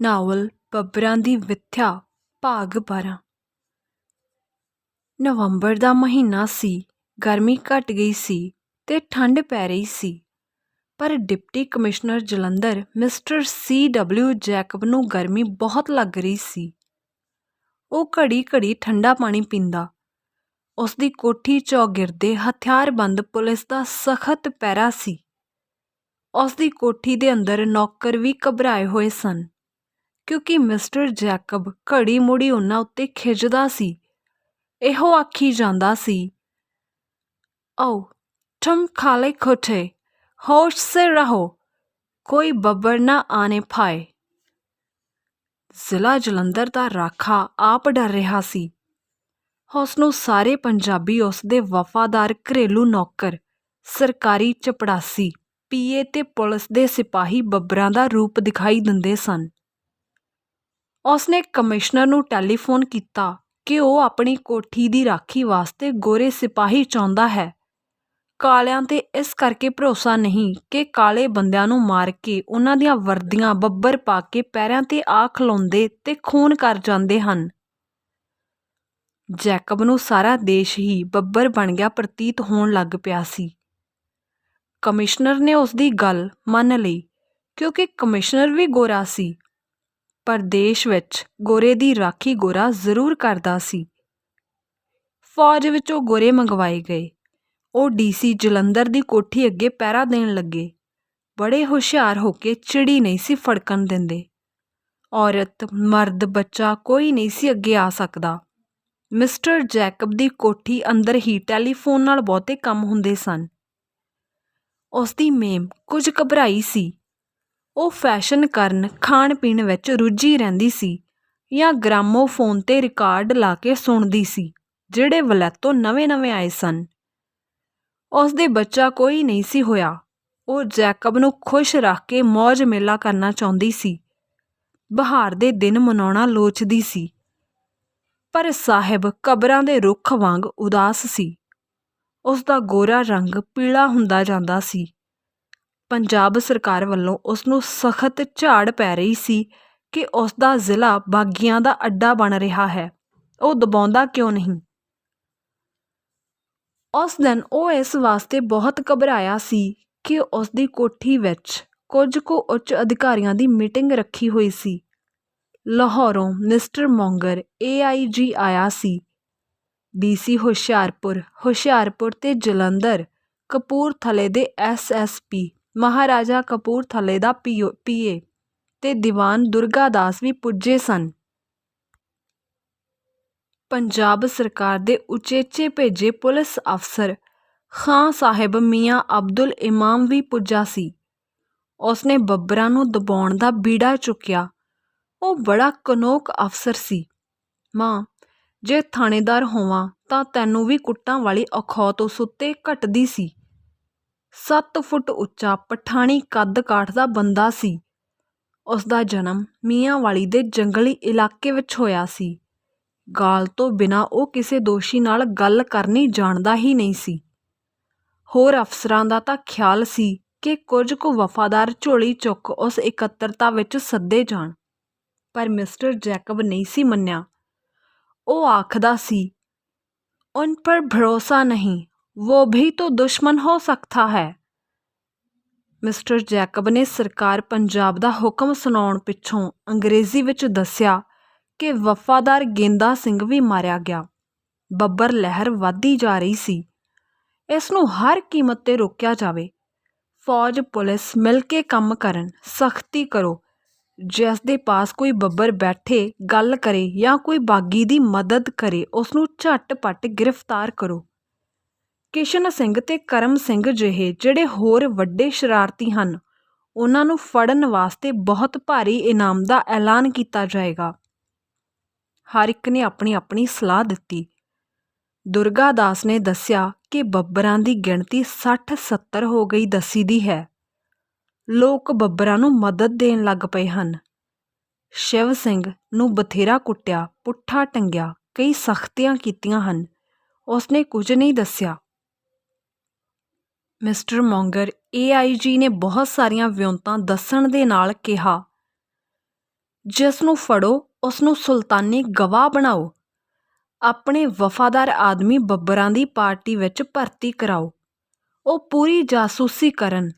Novel ਬੱਬਰਾਂ ਦੀ ਵਿੱਥਿਆ ਭਾਗ 12। ਨਵੰਬਰ ਦਾ ਮਹੀਨਾ ਸੀ। ਗਰਮੀ ਘਟ ਗਈ ਸੀ ਤੇ ਠੰਡ ਪੈ ਰਹੀ ਸੀ, ਪਰ deputy commissioner Jalandhar mister C.W. Jacob ਨੂੰ ਗਰਮੀ ਬਹੁਤ ਲੱਗ ਰਹੀ ਸੀ। ਉਹ ਘੜੀ ਘੜੀ ਠੰਡਾ ਪਾਣੀ ਪੀਂਦਾ। ਉਸਦੀ ਕੋਠੀ ਚੌਗਿਰਦੇ ਹਥਿਆਰਬੰਦ ਪੁਲਿਸ ਦਾ ਸਖਤ ਪਹਿਰਾ ਸੀ। ਉਸਦੀ ਕੋਠੀ ਦੇ ਅੰਦਰ ਨੌਕਰ ਵੀ ਘਬਰਾਏ ਹੋਏ ਸਨ, ਕਿਉਂਕਿ ਮਿਸਟਰ ਜੈਕਬ ਘੜੀ ਮੁੜੀ ਉਹਨਾਂ ਉੱਤੇ ਖਿੱਝਦਾ ਸੀ। ਇਹੋ ਆਖੀ ਜਾਂਦਾ ਸੀ, "ਓ ਤੁਮ ਖਾਲੇ ਖੋਠੇ, ਹੋਸ਼ ਸੇ ਰਹੋ, ਕੋਈ ਬੱਬਰ ਨਾ ਆਣੇ ਪਾਏ।" ਜ਼ਿਲ੍ਹਾ ਜਲੰਧਰ ਦਾ ਰਾਖਾ ਆਪ ਡਰ ਰਿਹਾ ਸੀ। ਉਸਨੂੰ ਸਾਰੇ ਪੰਜਾਬੀ ਉਸਦੇ ਵਫ਼ਾਦਾਰ ਘਰੇਲੂ ਨੌਕਰ, ਸਰਕਾਰੀ ਚਪੜਾਸੀ, ਪੀਏ ਤੇ ਪੁਲਿਸ ਦੇ ਸਿਪਾਹੀ ਬੱਬਰਾਂ ਦਾ ਰੂਪ ਦਿਖਾਈ ਦਿੰਦੇ ਸਨ। ਉਸਨੇ ਕਮਿਸ਼ਨਰ ਨੂੰ ਟੈਲੀਫੋਨ ਕੀਤਾ ਕਿ ਉਹ ਆਪਣੀ ਕੋਠੀ ਦੀ ਰਾਖੀ ਵਾਸਤੇ ਗੋਰੇ ਸਿਪਾਹੀ ਚਾਹੁੰਦਾ ਹੈ। ਕਾਲਿਆਂ 'ਤੇ ਇਸ ਕਰਕੇ ਭਰੋਸਾ ਨਹੀਂ ਕਿ ਕਾਲੇ ਬੰਦਿਆਂ ਨੂੰ ਮਾਰ ਕੇ ਉਹਨਾਂ ਦੀਆਂ ਵਰਦੀਆਂ ਬੱਬਰ ਪਾ ਕੇ ਪੈਰਾਂ 'ਤੇ ਆ ਖਲੋਂਦੇ ਤੇ ਖੂਨ ਕਰ ਜਾਂਦੇ ਹਨ। ਜੈਕਬ ਨੂੰ ਸਾਰਾ ਦੇਸ਼ ਹੀ ਬੱਬਰ ਬਣ ਗਿਆ ਪ੍ਰਤੀਤ ਹੋਣ ਲੱਗ ਪਿਆ ਸੀ। ਕਮਿਸ਼ਨਰ ਨੇ ਉਸਦੀ ਗੱਲ ਮੰਨ ਲਈ, ਕਿਉਂਕਿ ਕਮਿਸ਼ਨਰ ਵੀ ਗੋਰਾ ਸੀ, ਪਰ ਦੇਸ਼ ਵਿੱਚ ਗੋਰੇ ਦੀ ਰਾਖੀ ਗੋਰਾ ਜ਼ਰੂਰ ਕਰਦਾ ਸੀ। ਫੌਜ ਵਿੱਚੋਂ ਗੋਰੇ ਮੰਗਵਾਏ ਗਏ। ਉਹ DC ਜਲੰਧਰ ਦੀ ਕੋਠੀ ਅੱਗੇ ਪਹਿਰਾ ਦੇਣ ਲੱਗੇ। ਬੜੇ ਹੁਸ਼ਿਆਰ ਹੋ ਕੇ ਚਿੜੀ ਨਹੀਂ ਸੀ ਫੜਕਣ ਦਿੰਦੇ। ਔਰਤ, ਮਰਦ, ਬੱਚਾ ਕੋਈ ਨਹੀਂ ਸੀ ਅੱਗੇ ਆ ਸਕਦਾ। ਮਿਸਟਰ ਜੈਕਬ ਦੀ ਕੋਠੀ ਅੰਦਰ ਹੀ ਟੈਲੀਫੋਨ ਨਾਲ ਬਹੁਤੇ ਕੰਮ ਹੁੰਦੇ ਸਨ। ਉਸਦੀ ਮੇਮ ਕੁਝ ਘਬਰਾਈ ਸੀ। ਉਹ ਫੈਸ਼ਨ ਕਰਨ, ਖਾਣ ਪੀਣ ਵਿੱਚ ਰੁੱਝੀ ਰਹਿੰਦੀ ਸੀ ਜਾਂ ਗ੍ਰਾਮੋਫੋਨ 'ਤੇ ਰਿਕਾਰਡ ਲਾ ਕੇ ਸੁਣਦੀ ਸੀ, ਜਿਹੜੇ ਵਲੈਤੋਂ ਨਵੇਂ-ਨਵੇਂ ਆਏ ਸਨ। ਉਸਦੇ ਬੱਚਾ ਕੋਈ ਨਹੀਂ ਸੀ ਹੋਇਆ। ਉਹ ਜੈਕਬ ਨੂੰ ਖੁਸ਼ ਰੱਖ ਕੇ ਮੌਜ ਮੇਲਾ ਕਰਨਾ ਚਾਹੁੰਦੀ ਸੀ। ਬਹਾਰ ਦੇ ਦਿਨ ਮਨਾਉਣਾ ਲੋਚਦੀ ਸੀ, ਪਰ ਸਾਹਿਬ ਕਬਰਾਂ ਦੇ ਰੁੱਖ ਵਾਂਗ ਉਦਾਸ ਸੀ। ਉਸਦਾ ਗੋਰਾ ਰੰਗ ਪੀਲਾ ਹੁੰਦਾ ਜਾਂਦਾ ਸੀ। ਪੰਜਾਬ ਸਰਕਾਰ ਵੱਲੋਂ ਉਸਨੂੰ ਸਖਤ ਝਾੜ ਪੈ ਰਹੀ ਸੀ ਕਿ ਉਸਦਾ ਜ਼ਿਲ੍ਹਾ ਬਾਗੀਆਂ ਦਾ ਅੱਡਾ ਬਣ ਰਿਹਾ ਹੈ। ਉਹ ਦਬਾਉਂਦਾ ਕਿਉਂ ਨਹੀਂ? ਉਸ ਦਿਨ ਉਹ ਇਸ ਵਾਸਤੇ ਬਹੁਤ ਘਬਰਾਇਆ ਸੀ ਕਿ ਉਸਦੀ ਕੋਠੀ ਵਿੱਚ ਕੁਝ ਕੁ ਉੱਚ ਅਧਿਕਾਰੀਆਂ ਦੀ ਮੀਟਿੰਗ ਰੱਖੀ ਹੋਈ ਸੀ। ਲਾਹੌਰੋਂ ਮਿਸਟਰ ਮੌਂਗਰ AIG ਆਇਆ ਸੀ। DC ਹੁਸ਼ਿਆਰਪੁਰ ਤੇ ਜਲੰਧਰ, ਕਪੂਰਥਲੇ ਦੇ SSP, ਮਹਾਰਾਜਾ ਕਪੂਰਥਲੇ ਦਾ PA ਤੇ ਦੀਵਾਨ ਦੁਰਗਾ ਦਾਸ ਵੀ ਪੁੱਜੇ ਸਨ। ਪੰਜਾਬ ਸਰਕਾਰ ਦੇ ਉਚੇਚੇ ਭੇਜੇ ਪੁਲਿਸ ਅਫਸਰ ਖਾਂ ਸਾਹਿਬ ਮੀਆਂ ਅਬਦੁਲ ਇਮਾਮ ਵੀ ਪੁੱਜਾ ਸੀ। ਉਸਨੇ ਬੱਬਰਾਂ ਨੂੰ ਦਬਾਉਣ ਦਾ ਬੀੜਾ ਚੁੱਕਿਆ। ਉਹ ਬੜਾ ਕਨੋਕ ਅਫਸਰ ਸੀ। "ਮਾਂ, ਜੇ ਥਾਣੇਦਾਰ ਹੋਵਾਂ ਤਾਂ ਤੈਨੂੰ ਵੀ ਕੁੱਟਾਂ ਵਾਲੀ ਅਖੌਤ ਉਸ ਉੱਤੇ ਘਟਦੀ ਸੀ।" 7 ਫੁੱਟ ਉੱਚਾ ਪਠਾਣੀ ਕੱਦ-ਕਾਠ ਦਾ ਬੰਦਾ ਸੀ। ਉਸਦਾ ਜਨਮ ਮੀਆਂਵਾਲੀ ਦੇ ਜੰਗਲੀ ਇਲਾਕੇ ਵਿੱਚ ਹੋਇਆ ਸੀ। ਗਾਲ ਤੋਂ ਬਿਨਾਂ ਉਹ ਕਿਸੇ ਦੋਸ਼ੀ ਨਾਲ ਗੱਲ ਕਰਨੀ ਜਾਣਦਾ ਹੀ ਨਹੀਂ ਸੀ। ਹੋਰ ਅਫਸਰਾਂ ਦਾ ਤਾਂ ਖਿਆਲ ਸੀ ਕਿ ਕੁਝ ਕੁ ਵਫ਼ਾਦਾਰ ਝੋਲੀ ਚੁੱਕ ਉਸ ਇਕੱਤਰਤਾ ਵਿੱਚ ਸੱਦੇ ਜਾਣ, ਪਰ ਮਿਸਟਰ ਜੈਕਬ ਨਹੀਂ ਸੀ ਮੰਨਿਆ। ਉਹ ਆਖਦਾ ਸੀ, "ਉਨ ਪਰ ਭਰੋਸਾ ਨਹੀਂ, ਵੋ ਵੀ ਤੋ ਦੁਸ਼ਮਨ ਹੋ ਸਕਤਾ ਹੈ।" ਮਿਸਟਰ ਜੈਕਬ ਨੇ ਸਰਕਾਰ ਪੰਜਾਬ ਦਾ ਹੁਕਮ ਸੁਣਾਉਣ ਪਿੱਛੋਂ ਅੰਗਰੇਜ਼ੀ ਵਿੱਚ ਦੱਸਿਆ ਕਿ ਵਫ਼ਾਦਾਰ ਗੇਂਦਾ ਸਿੰਘ ਵੀ ਮਾਰਿਆ ਗਿਆ। ਬੱਬਰ ਲਹਿਰ ਵੱਧਦੀ ਜਾ ਰਹੀ ਸੀ। ਇਸ ਨੂੰ ਹਰ ਕੀਮਤ 'ਤੇ ਰੋਕਿਆ ਜਾਵੇ। ਫੌਜ ਪੁਲਿਸ ਮਿਲ ਕੇ ਕੰਮ ਕਰਨ, ਸਖਤੀ ਕਰੋ। ਜਿਸ ਦੇ ਪਾਸ ਕੋਈ ਬੱਬਰ ਬੈਠੇ ਗੱਲ ਕਰੇ ਜਾਂ ਕੋਈ ਬਾਗੀ ਦੀ ਮਦਦ ਕਰੇ, ਉਸਨੂੰ ਝੱਟ-ਪੱਟ ਗ੍ਰਿਫਤਾਰ ਕਰੋ। ਕਿਸ਼ਨ ਸਿੰਘ ਤੇ ਕਰਮ ਸਿੰਘ ਜਿਹੇ ਜਿਹੜੇ ਹੋਰ ਵੱਡੇ ਸ਼ਰਾਰਤੀ ਹਨ, ਉਹਨਾਂ ਨੂੰ ਫੜਨ ਵਾਸਤੇ ਬਹੁਤ ਭਾਰੀ ਇਨਾਮ ਦਾ ਐਲਾਨ ਕੀਤਾ ਜਾਏਗਾ। ਹਰ ਇੱਕ ਨੇ ਆਪਣੀ-ਆਪਣੀ ਸਲਾਹ ਦਿੱਤੀ। ਦੁਰਗਾ ਦਾਸ ਨੇ ਦੱਸਿਆ ਕਿ ਬੱਬਰਾਂ ਦੀ ਗਿਣਤੀ 60-70 ਹੋ ਗਈ ਦੱਸੀਦੀ ਹੈ। ਲੋਕ ਬੱਬਰਾਂ ਨੂੰ ਮਦਦ ਦੇਣ ਲੱਗ ਪਏ ਹਨ। ਸ਼ਿਵ ਸਿੰਘ ਨੂੰ ਬਥੇਰਾ ਕੁੱਟਿਆ, ਪੁੱਠਾ ਟੰਗਿਆ, ਕਈ ਸਖਤੀਆਂ ਕੀਤੀਆਂ ਹਨ। ਉਸਨੇ ਕੁਝ ਨਹੀਂ ਦੱਸਿਆ। ਮਿਸਟਰ ਮੌਂਗਰ AIG ਨੇ ਬਹੁਤ ਸਾਰੀਆਂ ਵਿਉਂਤਾਂ ਦੱਸਣ ਦੇ ਨਾਲ ਕਿਹਾ, ਜਿਸ ਨੂੰ ਫੜੋ ਉਸ ਨੂੰ ਸੁਲਤਾਨੀ ਗਵਾਹ ਬਣਾਓ। ਆਪਣੇ ਵਫਾਦਾਰ ਆਦਮੀ ਬੱਬਰਾਂ ਦੀ ਪਾਰਟੀ ਵਿੱਚ ਭਰਤੀ ਕਰਾਓ। ਉਹ ਪੂਰੀ ਜਾਸੂਸੀ ਕਰਨ।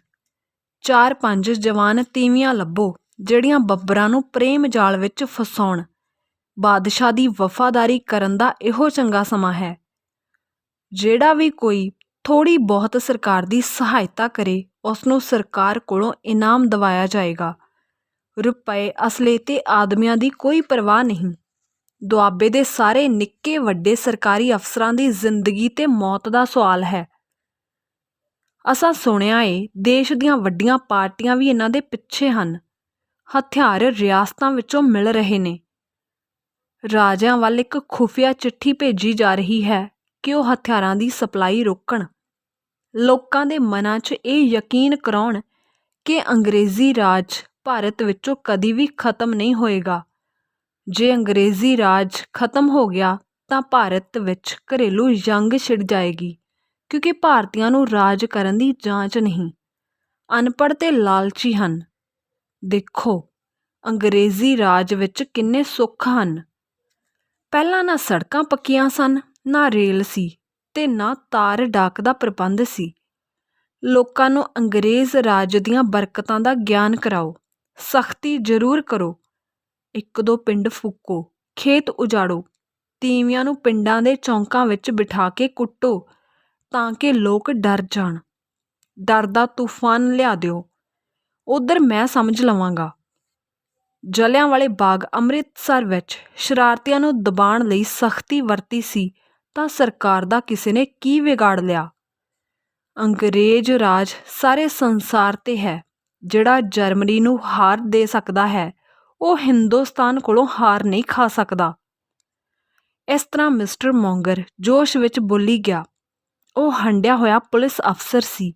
4-5 ਜਵਾਨ ਤੀਵੀਆਂ ਲੱਭੋ ਜਿਹੜੀਆਂ ਬੱਬਰਾਂ ਨੂੰ ਪ੍ਰੇਮ ਜਾਲ ਵਿੱਚ ਫਸਾਉਣ। ਬਾਦਸ਼ਾਹ ਦੀ ਵਫਾਦਾਰੀ ਕਰਨ ਦਾ ਇਹੋ ਚੰਗਾ ਸਮਾਂ ਹੈ। ਜਿਹੜਾ ਵੀ ਕੋਈ ਥੋੜ੍ਹੀ ਬਹੁਤ ਸਰਕਾਰ ਦੀ ਸਹਾਇਤਾ ਕਰੇ ਉਸ ਨੂੰ ਸਰਕਾਰ ਕੋਲੋਂ ਇਨਾਮ ਦਿਵਾਇਆ ਜਾਏਗਾ। ਰੁਪਏ, ਅਸਲੇ ਤੇ ਆਦਮੀਆਂ ਦੀ ਕੋਈ ਪਰਵਾਹ ਨਹੀਂ। ਦੁਆਬੇ ਦੇ ਸਾਰੇ ਨਿੱਕੇ ਵੱਡੇ ਸਰਕਾਰੀ ਅਫਸਰਾਂ ਦੀ ਜ਼ਿੰਦਗੀ ਤੇ ਮੌਤ ਦਾ ਸਵਾਲ ਹੈ। ਅਸਾਂ ਸੁਣਿਆ ਏ ਦੇਸ਼ ਦੀਆਂ ਵੱਡੀਆਂ ਪਾਰਟੀਆਂ ਵੀ ਇਹਨਾਂ ਦੇ ਪਿੱਛੇ ਹਨ। ਹਥਿਆਰ ਰਿਆਸਤਾਂ ਵਿੱਚੋਂ ਮਿਲ ਰਹੇ ਨੇ। ਰਾਜਿਆਂ ਵੱਲ ਇੱਕ ਖੁਫੀਆ ਚਿੱਠੀ ਭੇਜੀ ਜਾ ਰਹੀ ਹੈ ਕਿ ਉਹ ਹਥਿਆਰਾਂ ਦੀ ਸਪਲਾਈ ਰੋਕਣ। ਲੋਕਾਂ ਦੇ ਮਨਾਂ 'ਚ ਇਹ ਯਕੀਨ ਕਰਾਉਣ ਕਿ ਅੰਗਰੇਜ਼ੀ ਰਾਜ ਭਾਰਤ ਵਿੱਚੋਂ ਕਦੀ ਵੀ ਖਤਮ ਨਹੀਂ ਹੋਏਗਾ। ਜੇ ਅੰਗਰੇਜ਼ੀ ਰਾਜ ਖਤਮ ਹੋ ਗਿਆ ਤਾਂ ਭਾਰਤ ਵਿੱਚ ਘਰੇਲੂ ਜੰਗ ਛਿੜ ਜਾਏਗੀ, ਕਿਉਂਕਿ ਭਾਰਤੀਆਂ ਨੂੰ ਰਾਜ ਕਰਨ ਦੀ ਜਾਂਚ ਨਹੀਂ। ਅਨਪੜ੍ਹ ਤੇ ਲਾਲਚੀ ਹਨ। ਦੇਖੋ ਅੰਗਰੇਜ਼ੀ ਰਾਜ ਵਿੱਚ ਕਿੰਨੇ ਸੁੱਖ ਹਨ। ਪਹਿਲਾਂ ਨਾ ਸੜਕਾਂ ਪੱਕੀਆਂ ਸਨ, ਨਾ ਰੇਲ ਸੀ ਤੇ ਨਾ ਤਾਰ ਡਾਕ ਦਾ ਪ੍ਰਬੰਧ ਸੀ। ਲੋਕਾਂ ਨੂੰ ਅੰਗਰੇਜ਼ ਰਾਜ ਦੀਆਂ ਬਰਕਤਾਂ ਦਾ ਗਿਆਨ ਕਰਾਓ। ਸਖਤੀ ਜ਼ਰੂਰ ਕਰੋ। 1-2 ਪਿੰਡ ਫੂਕੋ, ਖੇਤ ਉਜਾੜੋ, ਤੀਵੀਆਂ ਨੂੰ ਪਿੰਡਾਂ ਦੇ ਚੌਂਕਾਂ ਵਿੱਚ ਬਿਠਾ ਕੇ ਕੁੱਟੋ ਤਾਂ ਕਿ ਲੋਕ ਡਰ ਜਾਣ। ਡਰ ਦਾ ਤੂਫਾਨ ਲਿਆ ਦਿਓ। ਉੱਧਰ ਮੈਂ ਸਮਝ ਲਵਾਂਗਾ। ਜਲਿਆਂਵਾਲੇ ਬਾਗ ਅੰਮ੍ਰਿਤਸਰ ਵਿੱਚ ਸ਼ਰਾਰਤੀਆਂ ਨੂੰ ਦਬਾਉਣ ਲਈ ਸਖਤੀ ਵਰਤੀ ਸੀ ਤਾਂ ਸਰਕਾਰ ਦਾ ਕਿਸੇ ਨੇ ਕੀ ਵਿਗਾੜ ਲਿਆ। ਅੰਗਰੇਜ਼ ਰਾਜ ਸਾਰੇ ਸੰਸਾਰ 'ਤੇ ਹੈ। ਜਿਹੜਾ ਜਰਮਨੀ ਨੂੰ ਹਾਰ ਦੇ ਸਕਦਾ ਹੈ ਉਹ ਹਿੰਦੁਸਤਾਨ ਕੋਲੋਂ ਹਾਰ ਨਹੀਂ ਖਾ ਸਕਦਾ। ਇਸ ਤਰ੍ਹਾਂ ਮਿਸਟਰ ਮੌਂਗਰ ਜੋਸ਼ ਵਿੱਚ ਬੋਲੀ ਗਿਆ। ਉਹ ਹੰਢਿਆ ਹੋਇਆ ਪੁਲਿਸ ਅਫਸਰ ਸੀ।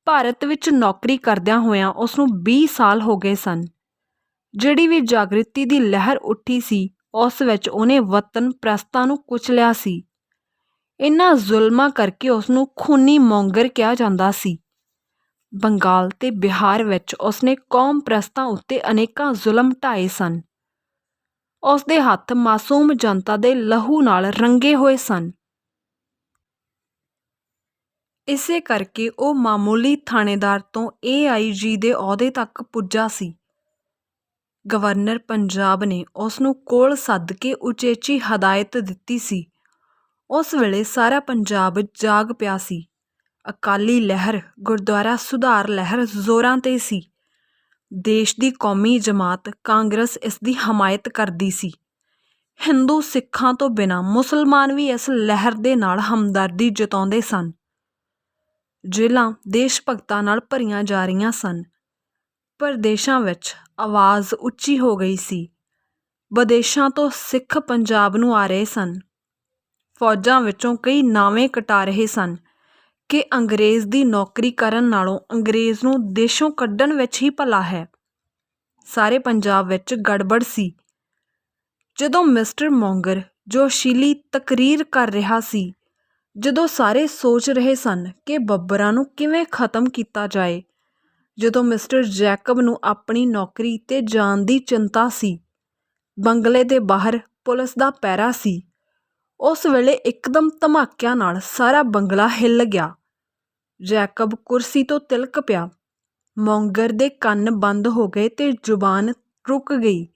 ਭਾਰਤ ਵਿੱਚ ਨੌਕਰੀ ਕਰਦਿਆਂ ਹੋਇਆਂ ਉਸ ਨੂੰ 20 ਸਾਲ ਹੋ ਗਏ ਸਨ। ਜਿਹੜੀ ਵੀ ਜਾਗ੍ਰਿਤੀ ਦੀ ਲਹਿਰ ਉੱਠੀ ਸੀ ਉਸ ਵਿੱਚ ਉਹਨੇ ਵਤਨ ਪ੍ਰਸਤਾਂ ਨੂੰ ਕੁਚਲਿਆ ਸੀ। ਇਹਨਾਂ ਜ਼ੁਲਮਾਂ ਕਰਕੇ ਉਸ ਨੂੰ ਖੂਨੀ ਮੌਂਗਰ ਕਿਹਾ ਜਾਂਦਾ ਸੀ। ਬੰਗਾਲ ਤੇ ਬਿਹਾਰ ਵਿੱਚ ਉਸਨੇ ਕੌਮ ਪ੍ਰਸਤਾਂ ਉੱਤੇ ਅਨੇਕਾਂ ਜ਼ੁਲਮ ਢਾਏ ਸਨ। ਉਸ ਦੇ ਹੱਥ ਮਾਸੂਮ ਜਨਤਾ ਦੇ ਲਹੂ ਨਾਲ ਰੰਗੇ ਹੋਏ ਸਨ। ਇਸੇ ਕਰਕੇ ਉਹ ਮਾਮੂਲੀ ਥਾਣੇਦਾਰ ਤੋਂ AIG ਦੇ ਅਹੁਦੇ ਤੱਕ ਪੁੱਜਾ ਸੀ। ਗਵਰਨਰ ਪੰਜਾਬ ਨੇ ਉਸ ਨੂੰ ਕੋਲ ਸੱਦ ਕੇ ਉਚੇਚੀ ਹਦਾਇਤ ਦਿੱਤੀ ਸੀ। ਉਸ ਵੇਲੇ ਸਾਰਾ ਪੰਜਾਬ ਜਾਗ ਪਿਆ ਸੀ। ਅਕਾਲੀ ਲਹਿਰ, ਗੁਰਦੁਆਰਾ ਸੁਧਾਰ ਲਹਿਰ ਜ਼ੋਰਾਂ 'ਤੇ ਸੀ। ਦੇਸ਼ ਦੀ ਕੌਮੀ ਜਮਾਤ ਕਾਂਗਰਸ ਇਸ ਦੀ ਹਮਾਇਤ ਕਰਦੀ ਸੀ। ਹਿੰਦੂ ਸਿੱਖਾਂ ਤੋਂ ਬਿਨਾਂ ਮੁਸਲਮਾਨ ਵੀ ਇਸ ਲਹਿਰ ਦੇ ਨਾਲ ਹਮਦਰਦੀ ਜਤਾਉਂਦੇ ਸਨ। ਜੇਲ੍ਹਾਂ ਦੇਸ਼ ਭਗਤਾਂ ਨਾਲ ਭਰੀਆਂ ਜਾ ਰਹੀਆਂ ਸਨ। ਪ੍ਰਦੇਸ਼ਾਂ ਵਿੱਚ ਆਵਾਜ਼ ਉੱਚੀ ਹੋ ਗਈ ਸੀ। ਵਿਦੇਸ਼ਾਂ ਤੋਂ ਸਿੱਖ ਪੰਜਾਬ ਨੂੰ ਆ ਰਹੇ ਸਨ। ਫੌਜਾਂ ਵਿੱਚੋਂ ਕਈ ਨਾਵੇਂ ਕਟਾ ਰਹੇ ਸਨ ਕਿ ਅੰਗਰੇਜ਼ ਦੀ ਨੌਕਰੀ ਕਰਨ ਨਾਲੋਂ ਅੰਗਰੇਜ਼ ਨੂੰ ਦੇਸ਼ੋਂ ਕੱਢਣ ਵਿੱਚ ਹੀ ਭਲਾ ਹੈ। ਸਾਰੇ ਪੰਜਾਬ ਵਿੱਚ ਗੜਬੜ ਸੀ। ਜਦੋਂ ਮਿਸਟਰ ਮੌਂਗਰ ਜੋਸ਼ੀਲੀ ਤਕਰੀਰ ਕਰ ਰਿਹਾ ਸੀ, ਜਦੋਂ ਸਾਰੇ ਸੋਚ ਰਹੇ ਸਨ ਕਿ ਬੱਬਰਾਂ ਨੂੰ ਕਿਵੇਂ ਖਤਮ ਕੀਤਾ ਜਾਏ, ਜਦੋਂ ਮਿਸਟਰ ਜੈਕਬ ਨੂੰ ਆਪਣੀ ਨੌਕਰੀ ਤੇ ਜਾਨ ਦੀ ਚਿੰਤਾ ਸੀ, ਬੰਗਲੇ ਦੇ ਬਾਹਰ ਪੁਲਿਸ ਦਾ ਪਹਿਰਾ ਸੀ, ਉਸ ਵੇਲੇ ਇੱਕਦਮ ਧਮਾਕਿਆਂ ਨਾਲ ਸਾਰਾ ਬੰਗਲਾ ਹਿੱਲ ਗਿਆ। ਜੈਕਬ ਕੁਰਸੀ ਤੋਂ ਤਿਲਕ ਪਿਆ। ਮੌਂਗਰ ਦੇ ਕੰਨ ਬੰਦ ਹੋ ਗਏ ਤੇ ਜ਼ੁਬਾਨ ਰੁਕ ਗਈ।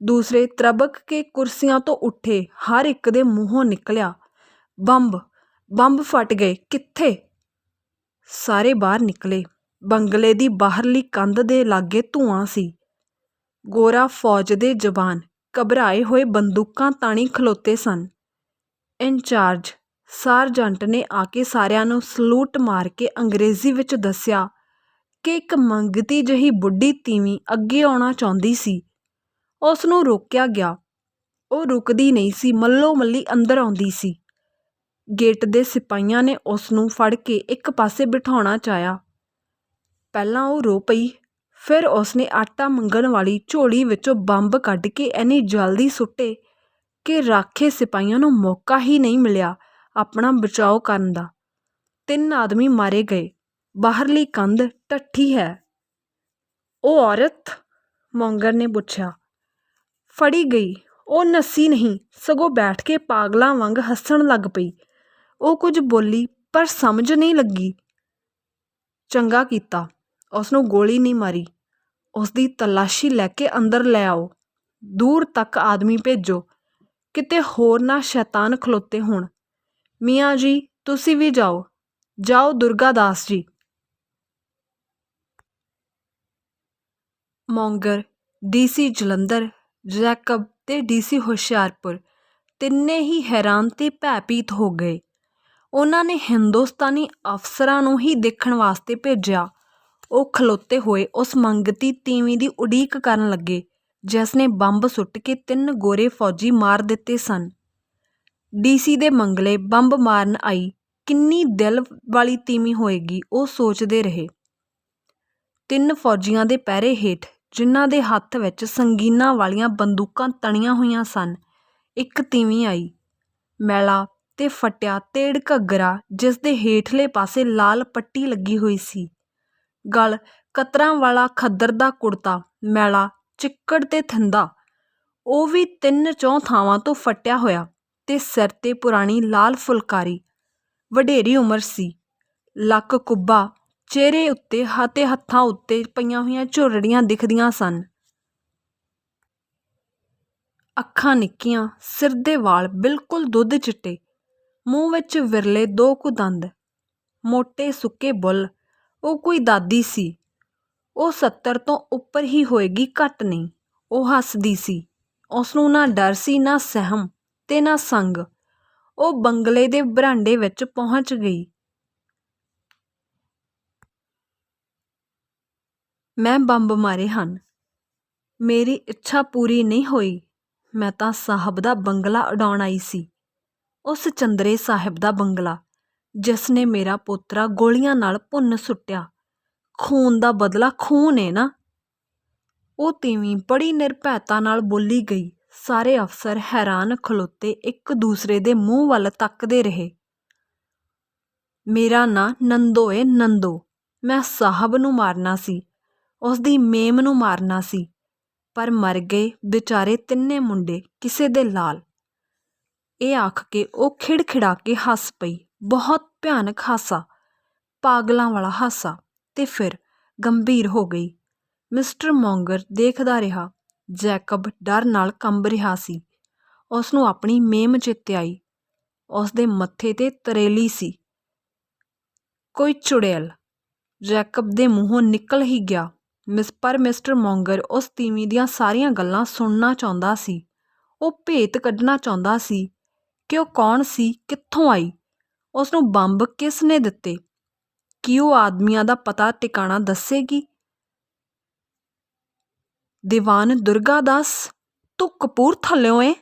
ਦੂਸਰੇ ਤਰਬਕ ਕੇ ਕੁਰਸੀਆਂ ਤੋਂ ਉੱਠੇ। ਹਰ ਇੱਕ ਦੇ ਮੂੰਹੋਂ ਨਿਕਲਿਆ, ਬੰਬ, ਬੰਬ ਫਟ ਗਏ। ਕਿੱਥੇ? ਸਾਰੇ ਬਾਹਰ ਨਿਕਲੇ। ਬੰਗਲੇ ਦੀ ਬਾਹਰਲੀ ਕੰਧ ਦੇ ਲਾਗੇ ਧੂੰਆਂ ਸੀ। ਗੋਰਾ ਫੌਜ ਦੇ ਜਵਾਨ ਘਬਰਾਏ ਹੋਏ ਬੰਦੂਕਾਂ ਤਾਣੀ ਖਲੋਤੇ ਸਨ। ਇੰਚਾਰਜ ਸਾਰਜੰਟ ਨੇ ਆ ਕੇ ਸਾਰਿਆਂ ਨੂੰ ਸਲੂਟ ਮਾਰ ਕੇ ਅੰਗਰੇਜ਼ੀ ਵਿੱਚ ਦੱਸਿਆ ਕਿ ਇੱਕ ਮੰਗਤੀ ਜਿਹੀ ਬੁੱਢੀ ਤੀਵੀਂ ਅੱਗੇ ਆਉਣਾ ਚਾਹੁੰਦੀ ਸੀ। ਉਸ ਨੂੰ ਰੋਕਿਆ ਗਿਆ। ਉਹ ਰੁਕਦੀ ਨਹੀਂ ਸੀ, ਮੱਲੋ ਮੱਲੀ ਅੰਦਰ ਆਉਂਦੀ ਸੀ। ਗੇਟ ਦੇ ਸਿਪਾਹੀਆਂ ਨੇ ਉਸ ਨੂੰ ਫੜ ਕੇ ਇੱਕ ਪਾਸੇ ਬਿਠਾਉਣਾ ਚਾਹਿਆ। ਪਹਿਲਾਂ ਉਹ ਰੋ ਪਈ, ਫਿਰ ਉਸਨੇ ਆਟਾ ਮੰਗਣ ਵਾਲੀ ਝੋਲੀ ਵਿੱਚੋਂ ਬੰਬ ਕੱਢ ਕੇ ਇੰਨੀ ਜਲਦੀ ਸੁੱਟੇ ਕਿ ਰਾਖੇ ਸਿਪਾਹੀਆਂ ਨੂੰ ਮੌਕਾ ਹੀ ਨਹੀਂ ਮਿਲਿਆ ਆਪਣਾ ਬਚਾਓ ਕਰਨ ਦਾ। 3 ਆਦਮੀ ਮਾਰੇ ਗਏ। ਬਾਹਰਲੀ ਕੰਧ ਢੱਠੀ ਹੈ। ਉਹ ਔਰਤ? ਮੌਂਗਰ ਨੇ ਪੁੱਛਿਆ। ਫੜੀ ਗਈ। ਉਹ ਨੱਸੀ ਨਹੀਂ, ਸਗੋਂ ਬੈਠ ਕੇ ਪਾਗਲਾਂ ਵਾਂਗ ਹੱਸਣ ਲੱਗ ਪਈ। ਉਹ ਕੁਝ ਬੋਲੀ ਪਰ ਸਮਝ ਨਹੀਂ ਲੱਗੀ। ਚੰਗਾ ਕੀਤਾ ਉਸਨੂੰ ਗੋਲੀ ਨਹੀਂ ਮਾਰੀ। ਉਸਦੀ ਤਲਾਸ਼ੀ ਲੈ ਕੇ ਅੰਦਰ ਲੈ ਆਓ। ਦੂਰ ਤੱਕ ਆਦਮੀ ਭੇਜੋ, ਕਿਤੇ ਹੋਰ ਨਾ ਸ਼ੈਤਾਨ ਖਲੋਤੇ ਹੋਣ। ਮੀਆਂ ਜੀ ਤੁਸੀਂ ਵੀ ਜਾਓ। ਜਾਓ ਦੁਰਗਾ ਦਾਸ ਜੀ। ਮੌਂਗਰ, ਡੀਸੀ ਜਲੰਧਰ, ਜੈਕਬ ਤੇ ਡੀਸੀ ਹੁਸ਼ਿਆਰਪੁਰ ਤਿੰਨੇ ਹੀ ਹੈਰਾਨ ਤੇ ਭੈਭੀਤ ਹੋ ਗਏ। ਉਹਨਾਂ ਨੇ ਹਿੰਦੁਸਤਾਨੀ ਅਫਸਰਾਂ ਨੂੰ ਹੀ ਦੇਖਣ ਵਾਸਤੇ ਭੇਜਿਆ। ਉਹ ਖਲੋਤੇ ਹੋਏ ਉਸ ਮੰਗਤੀ ਤੀਵੀਂ ਦੀ ਉਡੀਕ ਕਰਨ ਲੱਗੇ ਜਿਸ ਨੇ ਬੰਬ ਸੁੱਟ ਕੇ 3 ਗੋਰੇ ਫੌਜੀ ਮਾਰ ਦਿੱਤੇ ਸਨ। ਡੀਸੀ ਦੇ ਮੰਗਲੇ ਬੰਬ ਮਾਰਨ ਆਈ ਕਿੰਨੀ ਦਿਲ ਵਾਲੀ ਤੀਵੀਂ ਹੋਏਗੀ, ਉਹ ਸੋਚਦੇ ਰਹੇ। 3 ਫੌਜੀਆਂ ਦੇ ਪਹਿਰੇ ਹੇਠ, ਜਿਨ੍ਹਾਂ ਦੇ ਹੱਥ ਵਿੱਚ ਸੰਗੀਨਾਂ ਵਾਲੀਆਂ ਬੰਦੂਕਾਂ ਤਣੀਆਂ ਹੋਈਆਂ ਸਨ, ਇੱਕ ਤੀਵੀਂ ਆਈ। ਮੈਲਾ ਤੇ ਫਟਿਆ ਤੇੜ ਘੱਗਰਾ, ਜਿਸ ਦੇ ਹੇਠਲੇ ਪਾਸੇ ਲਾਲ ਪੱਟੀ ਲੱਗੀ ਹੋਈ ਸੀ। ਗਲ ਕਤਰਾਂ ਵਾਲਾ ਖੱਦਰ ਦਾ ਕੁੜਤਾ, ਮੈਲਾ, ਚਿੱਕੜ ਤੇ ਥਿੰਦਾ, ਉਹ ਵੀ 3-4 ਥਾਵਾਂ ਤੋਂ ਫਟਿਆ ਹੋਇਆ, ਤੇ ਸਿਰ ਤੇ ਪੁਰਾਣੀ ਲਾਲ ਫੁਲਕਾਰੀ। ਵਡੇਰੀ ਉਮਰ ਸੀ। ਲੱਕ ਕੁੱਬਾ, ਚਿਹਰੇ ਉੱਤੇ ਅਤੇ ਹੱਥਾਂ ਉੱਤੇ ਪਈਆਂ ਹੋਈਆਂ ਝੁਰੜੀਆਂ ਦਿਖਦੀਆਂ ਸਨ। ਅੱਖਾਂ ਨਿੱਕੀਆਂ, ਸਿਰ ਦੇ ਵਾਲ ਬਿਲਕੁਲ ਦੁੱਧ ਚਿੱਟੇ, ਮੂੰਹ ਵਿੱਚ ਵਿਰਲੇ 2 ਕੁ ਦੰਦ, ਮੋਟੇ ਸੁੱਕੇ ਬੁੱਲ੍ਹ। ਉਹ ਕੋਈ ਦਾਦੀ ਸੀ। ਉਹ 70 ਤੋਂ ਉੱਪਰ ਹੀ ਹੋਏਗੀ, ਘੱਟ ਨਹੀਂ। ਉਹ ਹੱਸਦੀ ਸੀ। ਉਸਨੂੰ ਨਾ ਡਰ ਸੀ, ਨਾ ਸਹਿਮ ਤੇ ਨਾ ਸੰਗ। ਉਹ ਬੰਗਲੇ ਦੇ ਬਰਾਂਡੇ ਵਿੱਚ ਪਹੁੰਚ ਗਈ। ਮੈਂ ਬੰਬ ਮਾਰੇ ਹਨ। ਮੇਰੀ ਇੱਛਾ ਪੂਰੀ ਨਹੀਂ ਹੋਈ। ਮੈਂ ਤਾਂ ਸਾਹਿਬ ਦਾ ਬੰਗਲਾ ਉਡਾਉਣ ਆਈ ਸੀ। ਉਸ ਚੰਦਰੇ ਸਾਹਿਬ ਦਾ ਬੰਗਲਾ, ਜਿਸ ਨੇ ਮੇਰਾ ਪੋਤਰਾ ਗੋਲੀਆਂ ਨਾਲ ਭੁੰਨ ਸੁੱਟਿਆ। ਖੂਨ ਦਾ ਬਦਲਾ ਖੂਨ ਏ ਨਾ। ਉਹ ਤੀਵੀਂ ਬੜੀ ਨਿਰਭੈਤਾ ਨਾਲ ਬੋਲੀ ਗਈ। ਸਾਰੇ ਅਫਸਰ ਹੈਰਾਨ ਖਲੋਤੇ ਇੱਕ ਦੂਸਰੇ ਦੇ ਮੂੰਹ ਵੱਲ ਤੱਕਦੇ ਰਹੇ। ਮੇਰਾ ਨਾਂ ਨੰਦੋ ਏ, ਨੰਦੋ। ਮੈਂ ਸਾਹਿਬ ਨੂੰ ਮਾਰਨਾ ਸੀ, ਉਸਦੀ ਮੇਮ ਨੂੰ ਮਾਰਨਾ ਸੀ, ਪਰ ਮਰ ਗਏ ਵਿਚਾਰੇ 3 ਮੁੰਡੇ, ਕਿਸੇ ਦੇ ਲਾਲ। ਇਹ ਆਖ ਕੇ ਉਹ ਖਿੜਖਿੜਾ ਕੇ ਹੱਸ ਪਈ, ਬਹੁਤ ਭਿਆਨਕ ਹਾਸਾ, ਪਾਗਲਾਂ ਵਾਲਾ ਹਾਸਾ, ਤੇ ਫਿਰ ਗੰਭੀਰ ਹੋ ਗਈ। ਮਿਸਟਰ ਮੌਂਗਰ ਦੇਖਦਾ ਰਿਹਾ। ਜੈਕਬ ਡਰ ਨਾਲ ਕੰਬ ਰਿਹਾ ਸੀ। ਉਸਨੂੰ ਆਪਣੀ ਮੇਮ ਚੇਤੇ ਆਈ। ਉਸਦੇ ਮੱਥੇ 'ਤੇ ਤਰੇਲੀ ਸੀ, ਕੋਈ ਚੁੜੈਲ। ਜੈਕਬ ਦੇ ਮੂੰਹੋਂ ਨਿਕਲ ਹੀ ਗਿਆ। ਪਰ ਮਿਸਟਰ ਮੌਂਗਰ ਉਸ ਤੀਵੀਂ ਦੀਆਂ ਸਾਰੀਆਂ ਗੱਲਾਂ ਸੁਣਨਾ ਚਾਹੁੰਦਾ ਸੀ। ਉਹ ਭੇਤ ਕੱਢਣਾ ਚਾਹੁੰਦਾ ਸੀ ਕਿ ਉਹ ਕੌਣ ਸੀ, ਕਿੱਥੋਂ ਆਈ, ਉਸਨੂੰ ਬੰਬ ਕਿਸ ਨੇ ਦਿੱਤੇ। ਕੀ ਉਹ ਆਦਮੀਆਂ ਦਾ ਪਤਾ ਟਿਕਾਣਾ ਦੱਸੇਗੀ? ਦੀਵਾਨ ਦੁਰਗਾ ਦਾਸ, ਤੂੰ ਕਪੂਰਥਲਿਓਂ ਏ?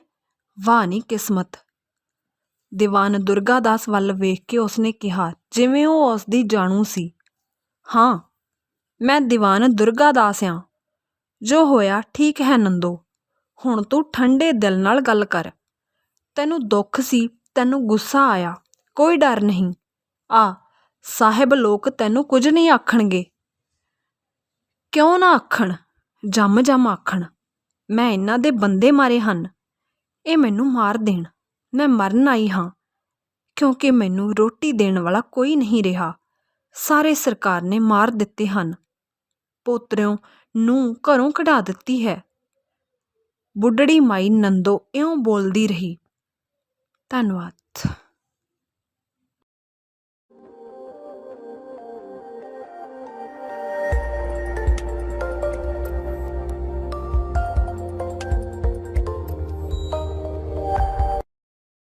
ਵਾਹ ਨੀ ਕਿਸਮਤ। ਦੀਵਾਨ ਦੁਰਗਾ ਦਾਸ ਵੱਲ ਵੇਖ ਕੇ ਉਸਨੇ ਕਿਹਾ, ਜਿਵੇਂ ਉਹ ਉਸਦੀ ਜਾਣੂ ਸੀ। ਹਾਂ, ਮੈਂ ਦੀਵਾਨ ਦੁਰਗਾ ਦਾਸ ਆਂ। ਜੋ ਹੋਇਆ ਠੀਕ ਹੈ ਨੰਦੋ। ਹੁਣ ਤੂੰ ਠੰਡੇ ਦਿਲ ਨਾਲ ਗੱਲ ਕਰ। ਤੈਨੂੰ ਦੁੱਖ ਸੀ, ਤੈਨੂੰ ਗੁੱਸਾ ਆਇਆ, ਕੋਈ ਡਰ ਨਹੀਂ। ਆ ਸਾਹਿਬ ਲੋਕ ਤੈਨੂੰ ਕੁਝ ਨਹੀਂ ਆਖਣਗੇ। ਕਿਉਂ ਨਾ ਆਖਣ, ਜੰਮ ਆਖਣ। ਮੈਂ ਇਹਨਾਂ ਦੇ ਬੰਦੇ ਮਾਰੇ ਹਨ। ਇਹ ਮੈਨੂੰ ਮਾਰ ਦੇਣ। ਮੈਂ ਮਰਨ ਆਈ ਹਾਂ, ਕਿਉਂਕਿ ਮੈਨੂੰ ਰੋਟੀ ਦੇਣ ਵਾਲਾ ਕੋਈ ਨਹੀਂ ਰਿਹਾ। ਸਾਰੇ ਸਰਕਾਰ ਨੇ ਮਾਰ ਦਿੱਤੇ ਹਨ। ਪੋਤਰਿਓਂ ਨੂੰ ਘਰੋਂ ਕਢਾ ਦਿੱਤੀ ਹੈ। ਬੁੱਢੜੀ ਮਾਈ ਨੰਦੋ ਇਉਂ ਬੋਲਦੀ ਰਹੀ। ਧੰਨਵਾਦ।